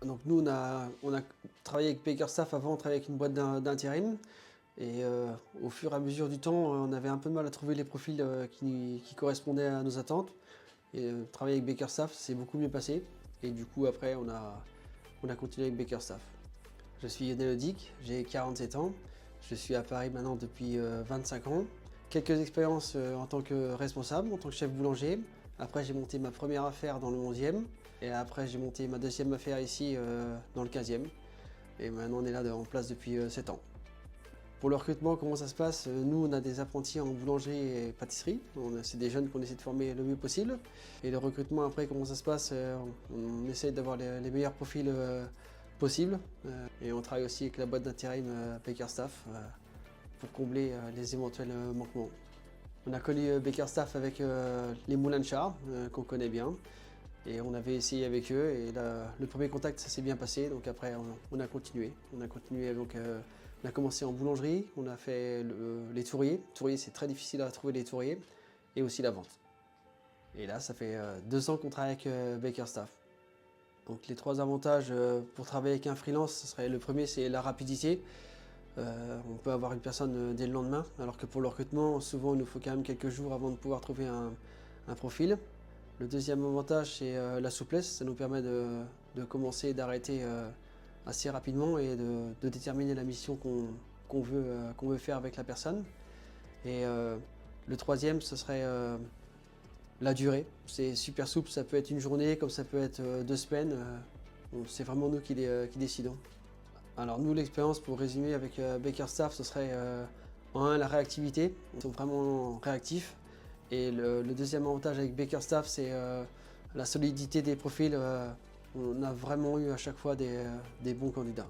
Donc nous, on a travaillé avec Bakerstaff avant, on travaillait avec une boîte d'intérim. Et au fur et à mesure du temps, on avait un peu de mal à trouver les profils qui correspondaient à nos attentes. Et travailler avec Bakerstaff, c'est beaucoup mieux passé. Et du coup, après, on a continué avec Bakerstaff. Je suis Lionel Odic, j'ai 47 ans. Je suis à Paris maintenant depuis 25 ans. Quelques expériences en tant que responsable, en tant que chef boulanger. Après, j'ai monté ma première affaire dans le 11e. Et après, j'ai monté ma deuxième affaire ici dans le 15e. Et maintenant, on est là en place depuis 7 ans. Pour le recrutement, comment ça se passe? Nous, on a des apprentis en boulangerie et pâtisserie. C'est des jeunes qu'on essaie de former le mieux possible. Et le recrutement, après, comment ça se passe? On essaie d'avoir les meilleurs profils possibles. Et on travaille aussi avec la boîte d'intérim Bakerstaff pour combler les éventuels manquements. On a connu Bakerstaff avec les Moulins de Char, qu'on connaît bien. Et on avait essayé avec eux et là, le premier contact, ça s'est bien passé. Donc après, on a continué. Donc, on a commencé en boulangerie, on a fait les tourriers. Tourriers, c'est très difficile à trouver les tourriers. Et aussi la vente. Et là, ça fait 2 ans qu'on travaille avec Bakerstaff. Donc les 3 avantages pour travailler avec un freelance, le premier, c'est la rapidité. On peut avoir une personne dès le lendemain, alors que pour le recrutement, souvent il nous faut quand même quelques jours avant de pouvoir trouver un profil. Le deuxième avantage, c'est la souplesse. Ça nous permet de commencer et d'arrêter assez rapidement et de déterminer la mission qu'on veut faire avec la personne. Et le troisième, ce serait la durée. C'est super souple, ça peut être une journée, comme ça peut être 2 semaines. C'est vraiment nous qui décidons. Alors nous, l'expérience, pour résumer avec Bakerstaff, ce serait en un, la réactivité. Ils sont vraiment réactifs. Et le deuxième avantage avec Bakerstaff, c'est la solidité des profils. On a vraiment eu à chaque fois des bons candidats.